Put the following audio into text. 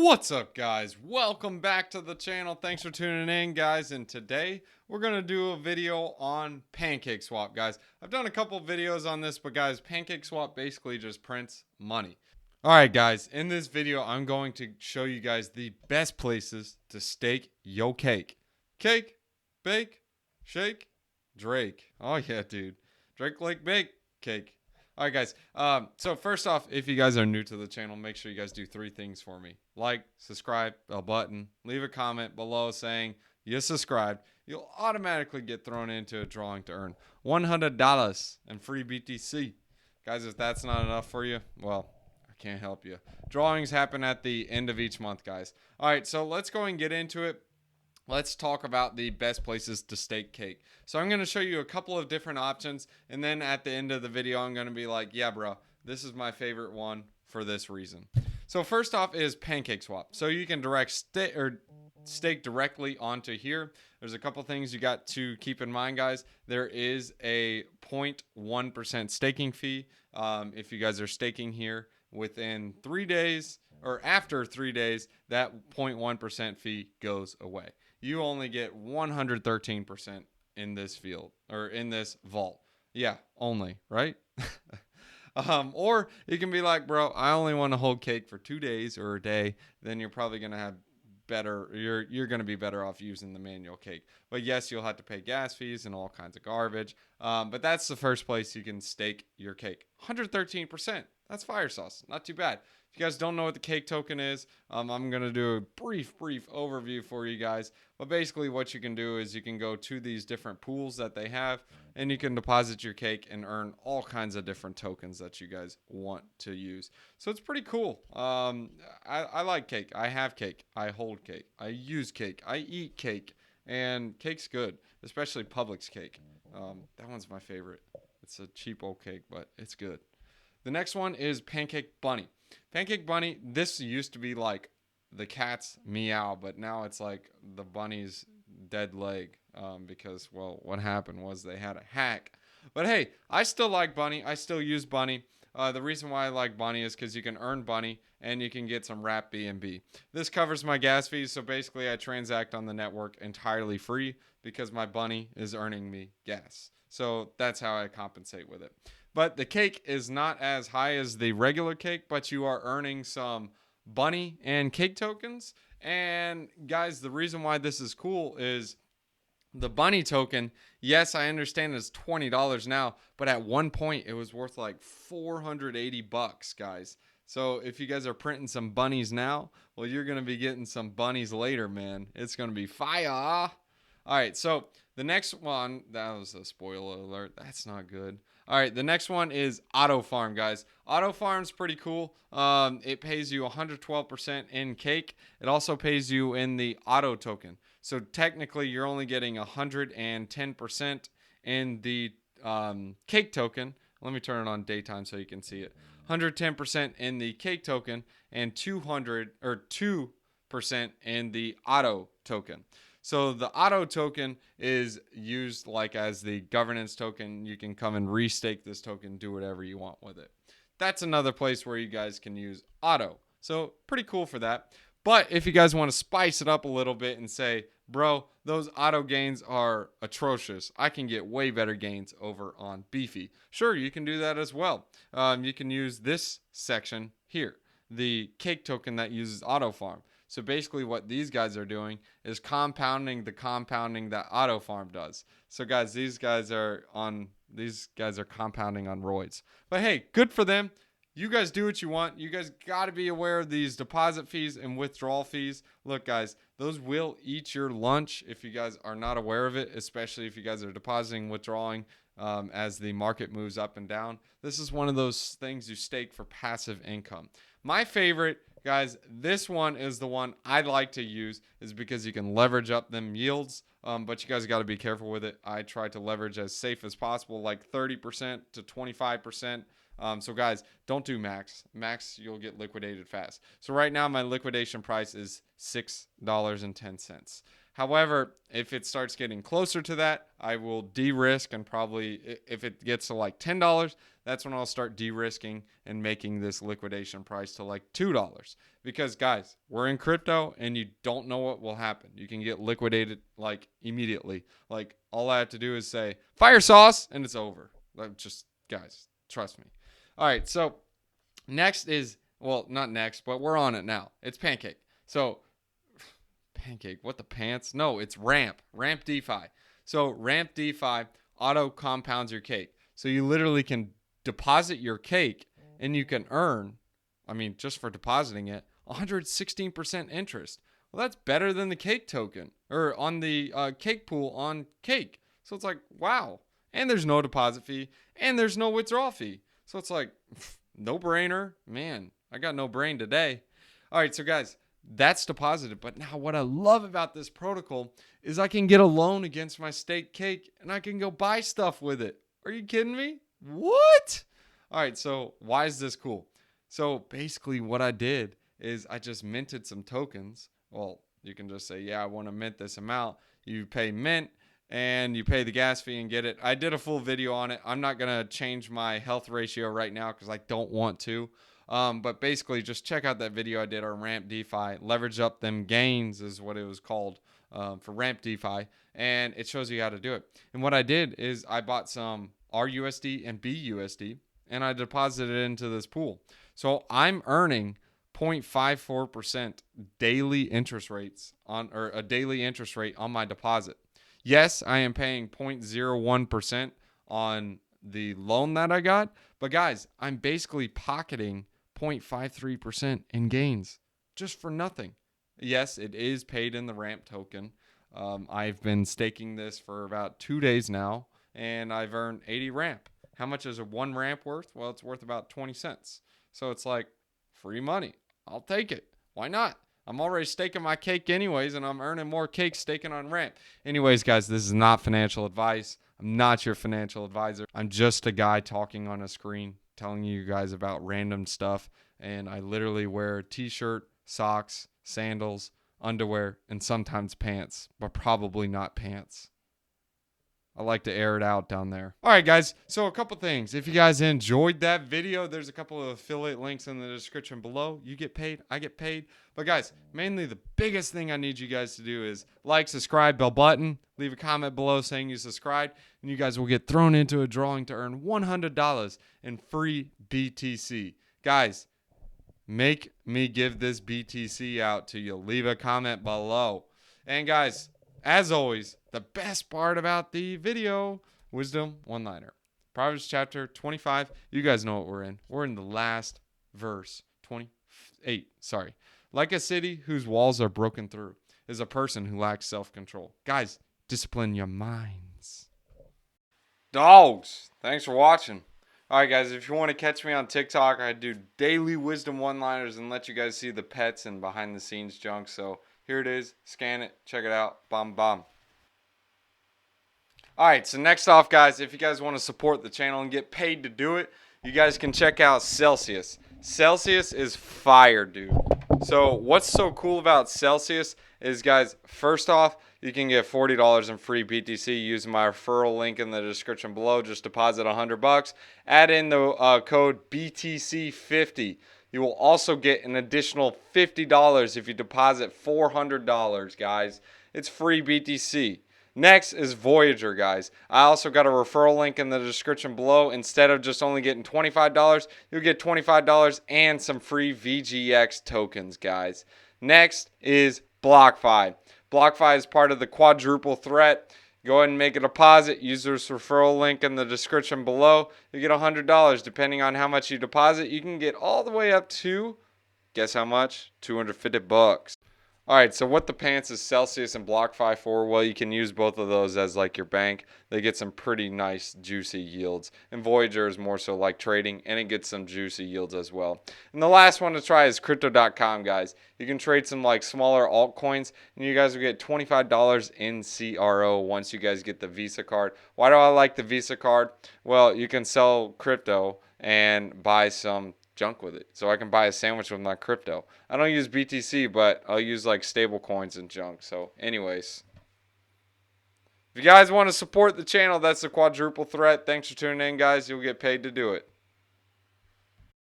What's up, guys? Welcome back to the channel. Thanks for tuning in, guys. And today we're going to do a video on PancakeSwap, guys. I've done a couple videos on this, but guys, PancakeSwap basically just prints money. All right, guys, in this video, I'm going to show you guys the best places to stake your cake. Cake, bake, shake, Drake. Oh, yeah, dude. Drake like bake cake. All right, guys. So first off, if you guys are new to the channel, make sure you guys do three things for me. Like, subscribe, bell button, leave a comment below saying you subscribed. You'll automatically get thrown into a drawing to earn $100 in free BTC. Guys, if that's not enough for you, well, I can't help you. Drawings happen at the end of each month, guys. All right, so let's go and get into it. Let's talk about the best places to stake cake. So I'm going to show you a couple of different options, and then at the end of the video, I'm going to be like, yeah, bro, this is my favorite one for this reason. So first off is PancakeSwap. So you can stake directly onto here. There's a couple things you got to keep in mind, guys. There is a 0.1% staking fee if you guys are staking here within 3 days or after 3 days. That 0.1% fee goes away. You only get 113% in this field or in this vault. Yeah, only, right? Or you can be like, bro, I only want to hold cake for 2 days or a day. Then you're probably going to have better, you're going to be better off using the manual cake. But yes, you'll have to pay gas fees and all kinds of garbage. But that's the first place you can stake your cake. 113%. That's fire sauce. Not too bad. If you guys don't know what the cake token is, I'm going to do a brief overview for you guys. But basically what you can do is you can go to these different pools that they have, and you can deposit your cake and earn all kinds of different tokens that you guys want to use. So it's pretty cool. I like cake. I have cake. I hold cake. I use cake. I eat cake. And cake's good, especially Publix cake. That one's my favorite. It's a cheap old cake, but it's good. The next one is Pancake Bunny. Pancake Bunny, this used to be like the cat's meow, but now it's like the bunny's dead leg because, well, what happened was they had a hack. But hey, I still like Bunny. I still use Bunny. The reason why I like Bunny is because you can earn Bunny and you can get some wrap BNB. This covers my gas fees, so basically I transact on the network entirely free because my Bunny is earning me gas. So that's how I compensate with it. But the cake is not as high as the regular cake, but you are earning some bunny and cake tokens. And guys, the reason why this is cool is the bunny token. Yes, I understand it's $20 now, but at one point it was worth like 480 bucks, guys. So if you guys are printing some bunnies now, well, you're going to be getting some bunnies later, man. It's going to be fire. All right, so the next one, that was a spoiler alert. That's not good. All right, the next one is Auto Farm, guys. Auto Farm's pretty cool. It pays you 112% in cake. It also pays you in the auto token. So technically, you're only getting 110% in the cake token. Let me turn it on daytime so you can see it. 110% in the cake token and 2% in the auto token. So the auto token is used like as the governance token. You can come and restake this token, do whatever you want with it. That's another place where you guys can use auto. So pretty cool for that. But if you guys want to spice it up a little bit and say, bro, those auto gains are atrocious, I can get way better gains over on Beefy. Sure, you can do that as well. You can use this section here, the cake token that uses Auto Farm. So basically what these guys are doing is compounding the compounding that Auto Farm does. So guys, these guys are compounding on roids. But hey, good for them. You guys do what you want. You guys got to be aware of these deposit fees and withdrawal fees. Look, guys, those will eat your lunch if you guys are not aware of it, especially if you guys are depositing, withdrawing as the market moves up and down. This is one of those things you stake for passive income. My favorite, guys, this one is the one I like to use is because you can leverage up them yields. But you guys got to be careful with it. I try to leverage as safe as possible, like 30% to 25%. So guys, don't do max. Max, you'll get liquidated fast. So right now my liquidation price is $6.10. However, if it starts getting closer to that, I will de-risk, and probably if it gets to like $10, that's when I'll start de-risking and making this liquidation price to like $2. Because guys, we're in crypto and you don't know what will happen. You can get liquidated like immediately. Like all I have to do is say fire sauce and it's over. Like, just guys, trust me. All right, so next is, well, not next, but we're on it now. It's Pancake. So Pancake, what the pants? No, it's Ramp DeFi. So Ramp DeFi auto compounds your cake. So you literally can deposit your cake and you can earn, I mean, just for depositing it, 116% interest. Well, that's better than the cake token or on the cake pool on cake. So it's like, wow. And there's no deposit fee and there's no withdrawal fee. So it's like, no brainer. Man, I got no brain today. All right, so guys, that's deposited. But now what I love about this protocol is I can get a loan against my staked cake and I can go buy stuff with it. Are you kidding me? What? All right, so why is this cool? So basically what I did is I just minted some tokens. Well, you can just say, yeah, I want to mint this amount. You pay mint and you pay the gas fee and get it. I did a full video on it. I'm not going to change my health ratio right now because I don't want to. But basically, just check out that video I did on Ramp DeFi. Leverage up them gains is what it was called for Ramp DeFi. And it shows you how to do it. And what I did is I bought some RUSD and BUSD and I deposited it into this pool. So I'm earning 0.54% daily interest rates on, or a daily interest rate on my deposit. Yes, I am paying 0.01% on the loan that I got, but guys, I'm basically pocketing 0.53% in gains just for nothing. Yes, it is paid in the Ramp token. I've been staking this for about 2 days now, and I've earned 80 Ramp. How much is a 1 Ramp worth? Well, it's worth about 20 cents. So it's like free money. I'll take it. Why not? I'm already staking my cake anyways, and I'm earning more cake staking on Ramp. Anyways, guys, this is not financial advice. I'm not your financial advisor. I'm just a guy talking on a screen, telling you guys about random stuff. And I literally wear a t-shirt, socks, sandals, underwear, and sometimes pants, but probably not pants. I like to air it out down there. All right, guys. So a couple things. If you guys enjoyed that video, there's a couple of affiliate links in the description below. You get paid. I get paid. But guys, mainly the biggest thing I need you guys to do is like, subscribe, bell button, leave a comment below saying you subscribed, and you guys will get thrown into a drawing to earn $100 in free BTC. Guys, make me give this BTC out to you. Leave a comment below. And guys, as always, the best part about the video, wisdom one-liner. Proverbs chapter 25. You guys know what we're in. We're in the last verse, 28. Sorry. Like a city whose walls are broken through is a person who lacks self-control. Guys, discipline your minds. Dogs, thanks for watching. All right, guys, if you want to catch me on TikTok, I do daily wisdom one-liners and let you guys see the pets and behind-the-scenes junk. So here it is. Scan it. Check it out. Bum, bum. All right, so next off, guys, if you guys want to support the channel and get paid to do it, you guys can check out Celsius. Celsius is fire, dude. So what's so cool about Celsius is, guys, first off, you can get $40 in free BTC using my referral link in the description below. Just deposit $100. Add in the code BTC50. You will also get an additional $50 if you deposit $400, guys. It's free BTC. Next is Voyager, guys. I also got a referral link in the description below. Instead of just only getting $25, you'll get $25 and some free VGX tokens, guys. Next is BlockFi. BlockFi is part of the quadruple threat. Go ahead and make a deposit. Use this referral link in the description below. You get $100. Depending on how much you deposit, you can get all the way up to, guess how much? $250. All right, so what the pants is Celsius and BlockFi for? Well, you can use both of those as like your bank. They get some pretty nice juicy yields. And Voyager is more so like trading, and it gets some juicy yields as well. And the last one to try is Crypto.com, guys. You can trade some like smaller altcoins, and you guys will get $25 in CRO once you guys get the Visa card. Why do I like the Visa card? Well, you can sell crypto and buy some junk with it. So I can buy a sandwich with my crypto. I don't use BTC, but I'll use like stable coins and junk. So anyways. If you guys want to support the channel, that's the quadruple threat. Thanks for tuning in, guys. You'll get paid to do it.